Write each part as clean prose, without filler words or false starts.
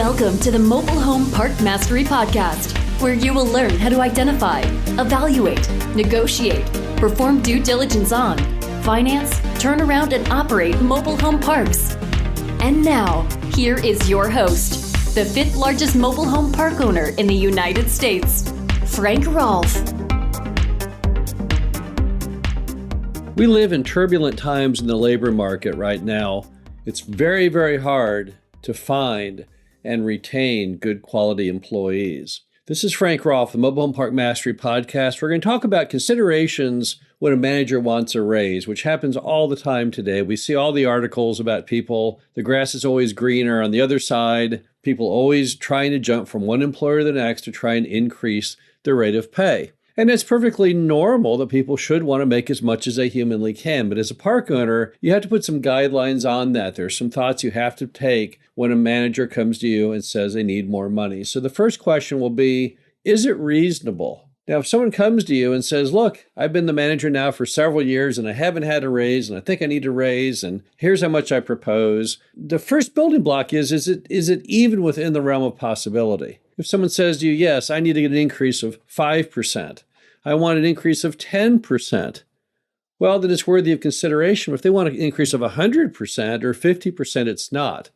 Welcome to the Mobile Home Park Mastery Podcast, where you will learn how to identify, evaluate, negotiate, perform due diligence on, finance, turn around, and operate mobile home parks. And now, here is your host, the fifth largest mobile home park owner in the United States, Frank Rolfe. We live in turbulent times in the labor market right now. It's very, very hard to find and retain good quality employees. This is Frank Rolfe, the Mobile Home Park Mastery Podcast. We're going to talk about considerations when a manager wants a raise, which happens all the time today. We see all the articles about people, the grass is always greener on the other side, people always trying to jump from one employer to the next to try and increase their rate of pay. And it's perfectly normal that people should want to make as much as they humanly can. But as a park owner, you have to put some guidelines on that. There's some thoughts you have to take when a manager comes to you and says they need more money. So the first question will be, is it reasonable? Now, if someone comes to you and says, look, I've been the manager now for several years and I haven't had a raise and I think I need a raise and here's how much I propose. The first building block is it even within the realm of possibility? If someone says to you, yes, I need to get an increase of 5%, I want an increase of 10%, well, then it's worthy of consideration. If they want an increase of 100% or 50%, it's not.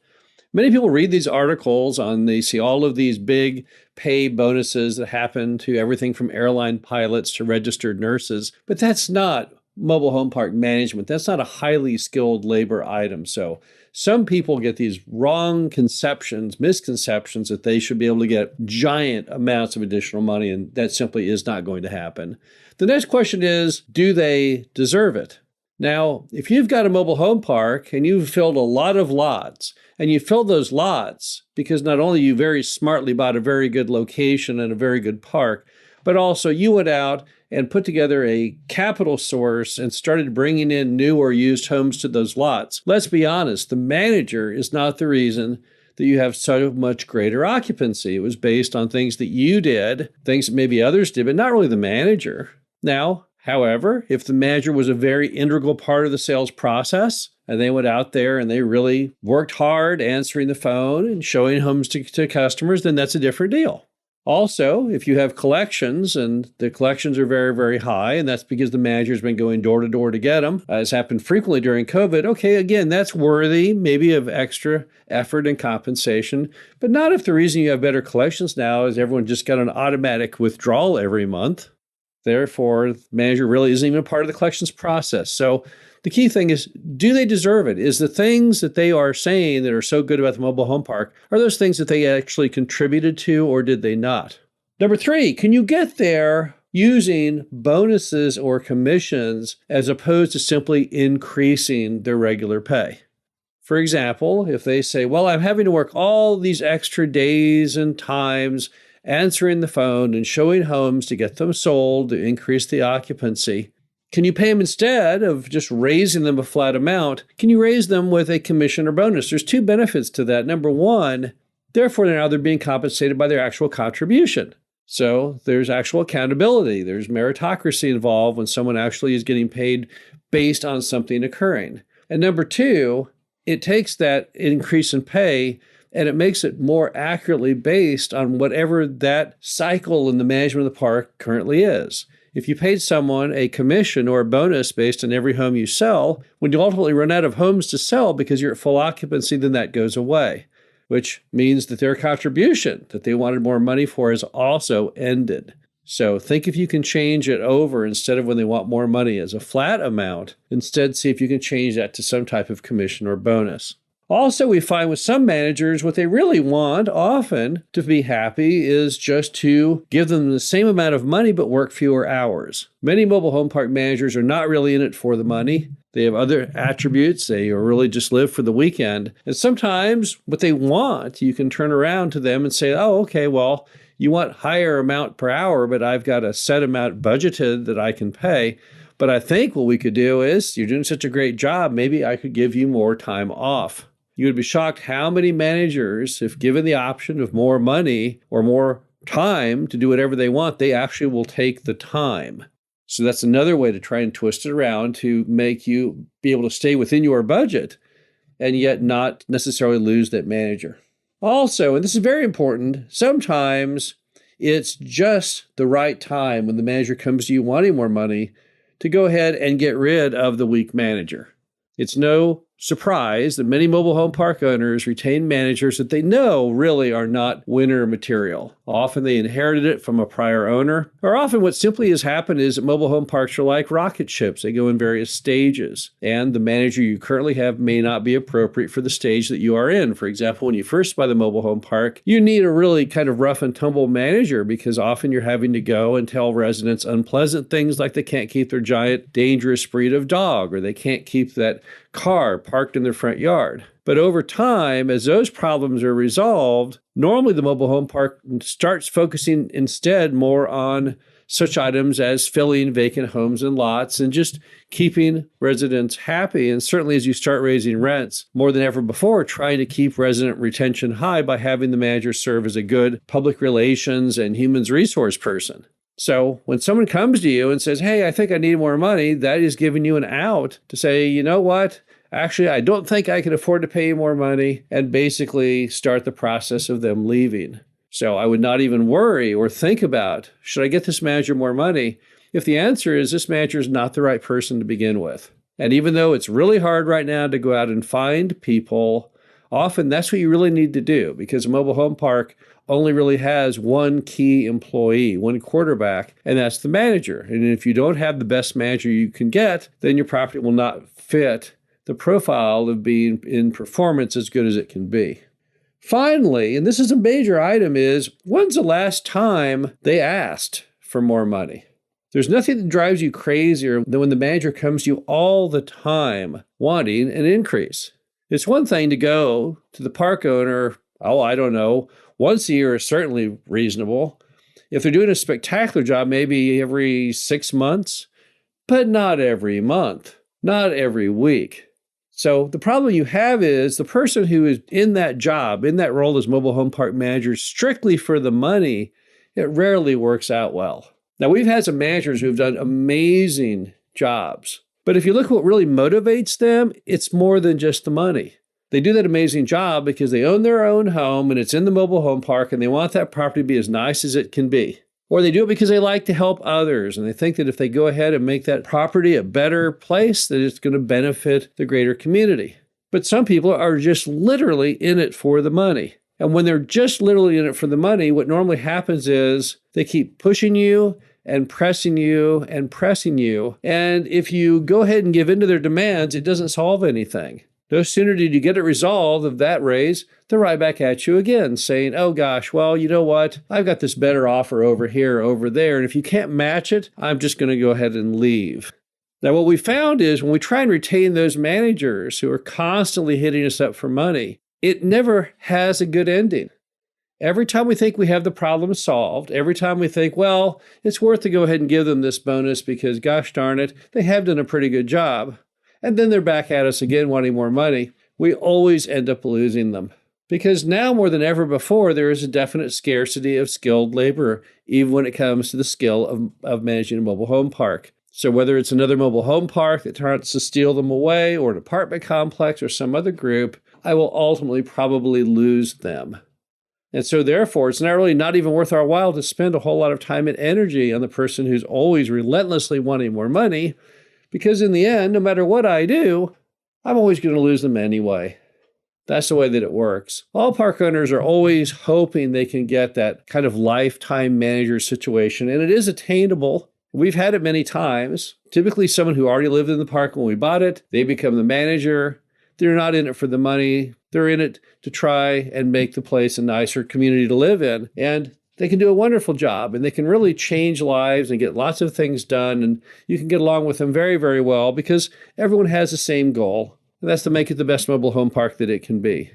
Many people read these articles they see all of these big pay bonuses that happen to everything from airline pilots to registered nurses, but that's not mobile home park management. That's not a highly skilled labor item. So some people get these wrong misconceptions that they should be able to get giant amounts of additional money, and that simply is not going to happen. The next question is, do they deserve it? Now, if you've got a mobile home park and you've filled a lot of lots, and you filled those lots because not only you very smartly bought a very good location and a very good park, but also you went out and put together a capital source and started bringing in new or used homes to those lots. Let's be honest, the manager is not the reason that you have so much greater occupancy. It was based on things that you did, things that maybe others did, but not really the manager. Now, however, if the manager was a very integral part of the sales process, and they went out there and they really worked hard answering the phone and showing homes to customers, then that's a different deal. Also, if you have collections and the collections are very, very high, and that's because the manager's been going door to door to get them, as happened frequently during COVID, okay, again, that's worthy maybe of extra effort and compensation, but not if the reason you have better collections now is everyone just got an automatic withdrawal every month. Therefore, the manager really isn't even a part of the collections process. So the key thing is, do they deserve it? Is the things that they are saying that are so good about the mobile home park, are those things that they actually contributed to, or did they not? Number 3, can you get there using bonuses or commissions as opposed to simply increasing their regular pay? For example, if they say, well, I'm having to work all these extra days and times answering the phone and showing homes to get them sold to increase the occupancy, can you pay them instead of just raising them a flat amount? Can you raise them with a commission or bonus? There's 2 benefits to that. Number 1, therefore now they're being compensated by their actual contribution. So there's actual accountability. There's meritocracy involved when someone actually is getting paid based on something occurring. And number 2, it takes that increase in pay and it makes it more accurately based on whatever that cycle in the management of the park currently is. If you paid someone a commission or a bonus based on every home you sell, when you ultimately run out of homes to sell because you're at full occupancy, then that goes away, which means that their contribution that they wanted more money for is also ended. So think if you can change it over instead of when they want more money as a flat amount. Instead, see if you can change that to some type of commission or bonus. Also, we find with some managers, what they really want often to be happy is just to give them the same amount of money but work fewer hours. Many mobile home park managers are not really in it for the money. They have other attributes. They really just live for the weekend. And sometimes what they want, you can turn around to them and say, oh, okay, well, you want higher amount per hour, but I've got a set amount budgeted that I can pay. But I think what we could do is, you're doing such a great job, maybe I could give you more time off. You would be shocked how many managers, if given the option of more money or more time to do whatever they want, they actually will take the time. So that's another way to try and twist it around to make you be able to stay within your budget and yet not necessarily lose that manager. Also, and this is very important, sometimes it's just the right time when the manager comes to you wanting more money to go ahead and get rid of the weak manager. It's no surprise that many mobile home park owners retain managers that they know really are not winner material. Often they inherited it from a prior owner, or often what simply has happened is that mobile home parks are like rocket ships. They go in various stages, and the manager you currently have may not be appropriate for the stage that you are in. For example, when you first buy the mobile home park, you need a really kind of rough and tumble manager because often you're having to go and tell residents unpleasant things like they can't keep their giant dangerous breed of dog, or they can't keep that car parked in their front yard. But over time, as those problems are resolved, normally the mobile home park starts focusing instead more on such items as filling vacant homes and lots and just keeping residents happy. And certainly as you start raising rents more than ever before, trying to keep resident retention high by having the manager serve as a good public relations and human resource person. So when someone comes to you and says, hey, I think I need more money, that is giving you an out to say, you know what? Actually, I don't think I can afford to pay you more money, and basically start the process of them leaving. So I would not even worry or think about, should I get this manager more money? If the answer is this manager is not the right person to begin with. And even though it's really hard right now to go out and find people, often that's what you really need to do, because a mobile home park only really has one key employee, one quarterback, and that's the manager. And if you don't have the best manager you can get, then your property will not fit the profile of being in performance as good as it can be. Finally, and this is a major item, is when's the last time they asked for more money? There's nothing that drives you crazier than when the manager comes to you all the time wanting an increase. It's one thing to go to the park owner, I don't know, once a year is certainly reasonable. If they're doing a spectacular job, maybe every 6 months, but not every month, not every week. So the problem you have is the person who is in that job, in that role as mobile home park manager, strictly for the money, it rarely works out well. Now, we've had some managers who've done amazing jobs, but if you look at what really motivates them, it's more than just the money. They do that amazing job because they own their own home and it's in the mobile home park and they want that property to be as nice as it can be. Or they do it because they like to help others and they think that if they go ahead and make that property a better place, that it's going to benefit the greater community. But some people are just literally in it for the money. And when they're just literally in it for the money, what normally happens is they keep pushing you and pressing you and pressing you. And if you go ahead and give in to their demands, it doesn't solve anything. No sooner did you get it resolved of that raise, they're right back at you again saying, oh gosh, well, you know what? I've got this better offer over here, over there. And if you can't match it, I'm just going to go ahead and leave. Now, what we found is when we try and retain those managers who are constantly hitting us up for money, it never has a good ending. Every time we think we have the problem solved, every time we think, well, it's worth to go ahead and give them this bonus because gosh darn it, they have done a pretty good job. And then they're back at us again wanting more money. We always end up losing them. Because now more than ever before, there is a definite scarcity of skilled labor, even when it comes to the skill of managing a mobile home park. So whether it's another mobile home park that tries to steal them away, or an apartment complex, or some other group, I will ultimately probably lose them. And so therefore, it's not even worth our while to spend a whole lot of time and energy on the person who's always relentlessly wanting more money, because in the end, no matter what I do, I'm always going to lose them anyway. That's the way that it works. All park owners are always hoping they can get that kind of lifetime manager situation, and it is attainable. We've had it many times. Typically, someone who already lived in the park when we bought it, they become the manager. They're not in it for the money. They're in it to try and make the place a nicer community to live in. And they can do a wonderful job, and they can really change lives and get lots of things done. And you can get along with them very, very well because everyone has the same goal, and that's to make it the best mobile home park that it can be.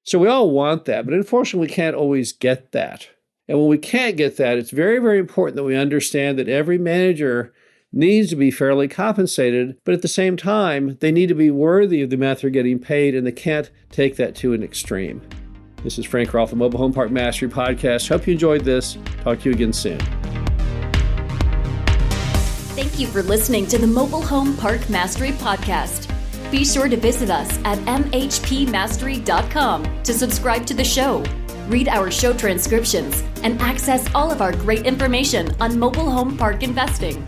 So we all want that, but unfortunately, we can't always get that. And when we can't get that, it's very, very important that we understand that every manager needs to be fairly compensated, but at the same time, they need to be worthy of the amount they're getting paid, and they can't take that to an extreme. This is Frank Rolfe, the Mobile Home Park Mastery Podcast. Hope you enjoyed this. Talk to you again soon. Thank you for listening to the Mobile Home Park Mastery Podcast. Be sure to visit us at mhpmastery.com to subscribe to the show, read our show transcriptions, and access all of our great information on mobile home park investing.